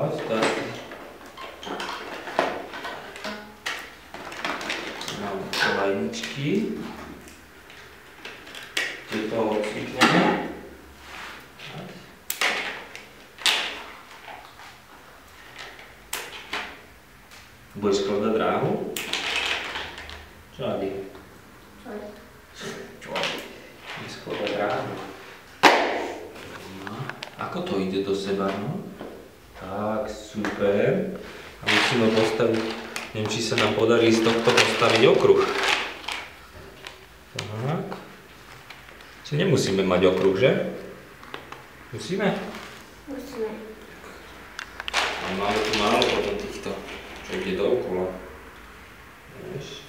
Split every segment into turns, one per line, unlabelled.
Poď, tak. Mám kolajničky. Tieto odcvikneme. Budeš skladať dráhu? Čo, Adi? Čo, Adi? Budeš skladať dráhu. No. Ako to ide do seba, no? Tak, super. A musíme postaviť, neviem, či sa nám podarí z tohto postaviť okruh. Tak. Či nemusíme mať okruh, že? Musíme?
Musíme.
Ale máme tu málo potom týchto. Čo ide dookola. Vieš?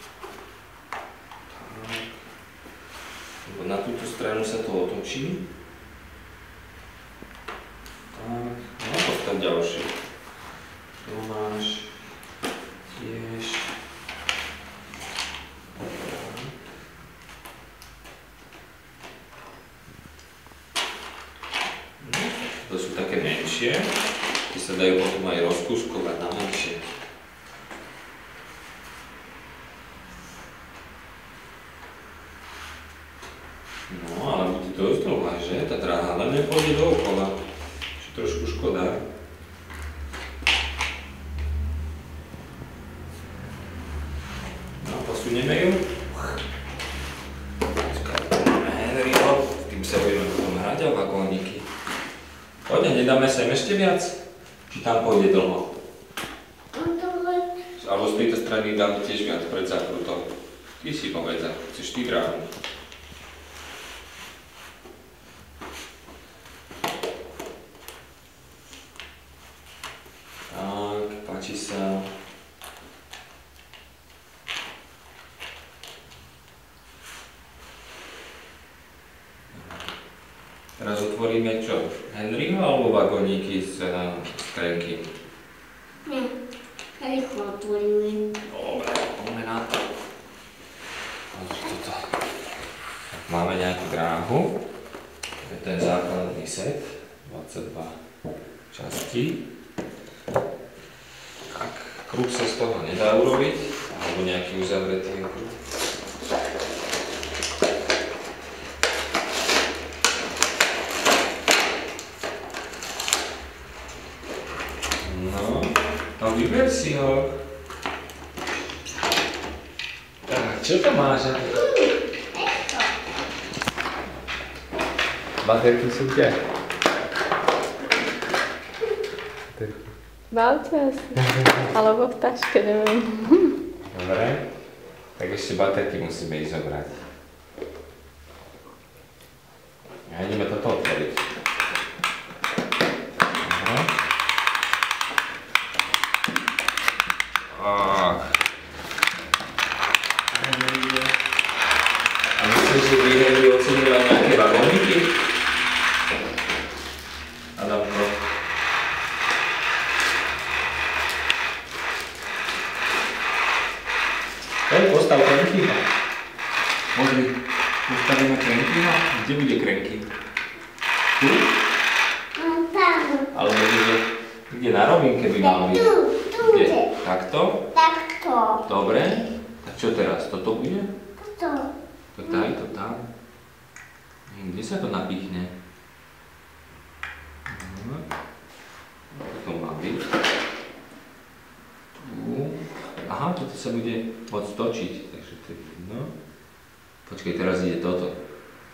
Tak. Lebo na túto stranu sa to otočí. Tak. No postav ďalšie. Tu máš. Tiež. No, to sú také menšie. Tie sa dajú potom aj rozkúskovať na menšie. No, ale bude dosť dlhá, že? Tá dráha len nepôjde dookola. Čo trošku škoda. No, posunieme ju. Máme Henryho, tým sa budeme potom hrať a vagóniky. Poďme, nedáme sem ešte viac? Či tam pôjde dlho? Alebo z tejto strany dáme tiež viac pred zákrutom. Ty si povedz, chceš ty dráhu. Tak, páči sa. Teraz otvoríme čo? Henryho alebo vagóniky z krenky?
Nie, rýchlo otvoríme.
Dobre, poďme na to. Toto. Máme nejakú dráhu. To je ten základný set. 22 častí. Tak, kruh sa z toho nedá urobiť, alebo nejaký uzavretý kruh. No vyber si ho. Tak, čo to máš? Baterky sú kde?
V aute asi. Alebo v taške, neviem.
Dobre. Tak ešte baterky musíme ísť zobrať. A ideme toto otvoriť. A myslíš, že by Henry ocenila nejaké vagóniky? Adamko. Poď, postav krenkyho. Pozri, postavíme krenkyho. Kde bude krenky? Tu?
Tam.
Alebo kde na rovinke by mal byť?
Tu.
Kde? Takto?
Takto.
Dobre. A čo teraz? Toto bude?
To.
To daj to tam. Kde sa to napichne? To má byť. Tu. Aha, toto sa bude môcť točiť. Takže to je jedno. Počkej, teraz ide toto.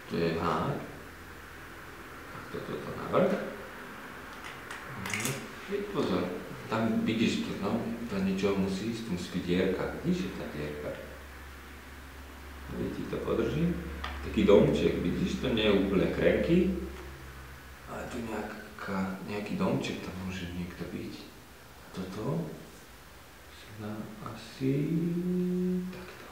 To je hák. Toto na vrch. Pozor. Tam vidíš to, no? To niečo musí ísť, tu musí byť dierka. Vidíš, je tá dierka. Ti to podržím. Taký domček, vidíš, to nie je úplne krenky, ale tu nejaký domček tam môže niekto byť. A toto sa asi takto.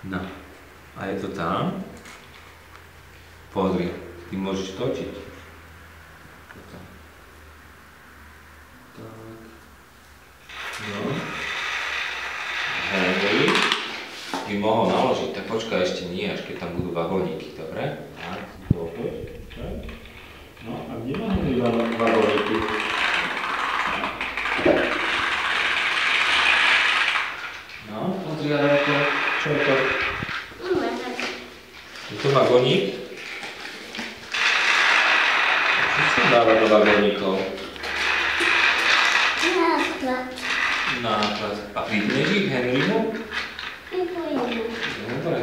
No, a je to tam. Pozri, ty môžeš točiť. Toto. Tak. No. Henry by mohol naložiť, tak počkaj, ešte nie, až keď tam budú vagóniky, dobre? Tak, dobre. Dáva do vagónikov.
Náklad.
Náklad. A pripneš ich Henrymu?
Pripojíme.
Dobre.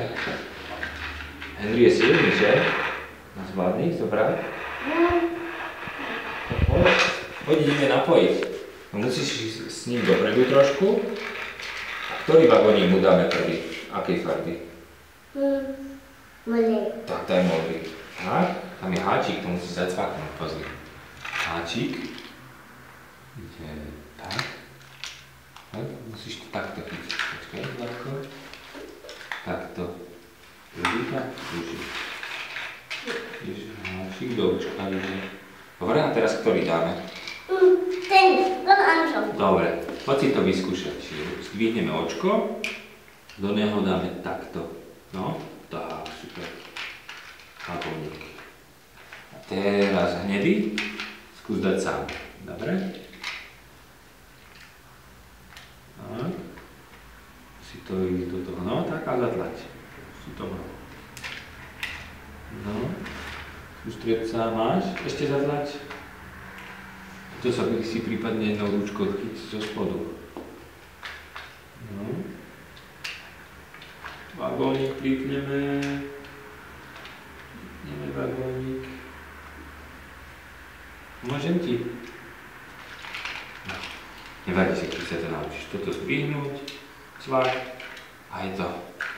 Henry je silný, že? Na zvládni ich zobrať? Poď ideme napojiť. No musíš ísť s ním dopredu trošku. A ktorý vagónik mu dáme prvý? Akej farby?
Modrý.
Tak daj modrý. Tak, tam je háčik, to musí zacvaknúť, pozri. Háčik. Ide tak. Tak, musíš to takto chytiť. Počkaj, Zlatko. Takto. Užíka? Uží. Háčik do očka ide. Dobre, a teraz ktorý dáme?
Ten, Anžel.
Dobre, poď si to vyskúšať. Zdvihneme očko, do neho dáme takto. No, tak, super. Vagónik. A teraz hnedý, skús dať sám. Dobre? Tak. Si to ísť do toho, no tak a zatlač. Si to mal. No. Sústrieť sa, máš? Ešte zatlač. To sa si prípadne jednou rúčkou chyť zo spodu. No. Vagónik pripneme. Pripneme vagónik. Môžem ti? No. Nevadí si, keď sa to naučíš. Toto zdvihnúť, cvak a je to.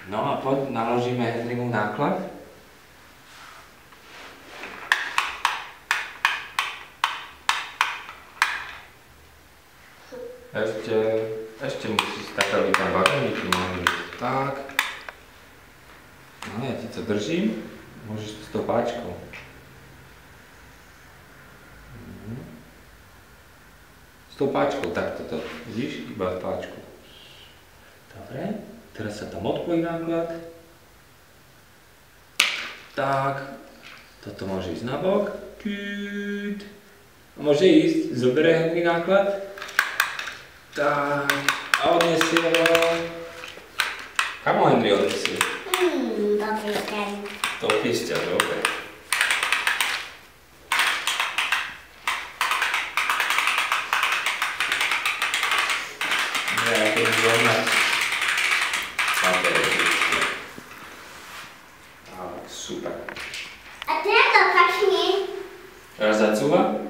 No a poď naložíme Henrymu náklad. Ešte musíš tak, aby tam vagóniky mohli byť. Tak. No ja ti to držím. Môžeš to s tou páčkou. S tou páčkou, tak toto. Vidíš? Iba páčku. Dobre. Teraz sa tam odpojí náklad. Tak. Toto môže ísť na bok. A môže ísť. Zoberie Henry náklad. Tak, a odnesie ho. Kam ho Henry odnesie?
Do písťa.
Do písťa, dobre. Ja to zohnať. Tak, super.
A teraz to kašne.
Teraz zacúva?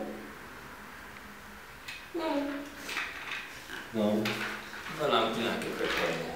Ne.
No, to nám tu nejaké prepojenie.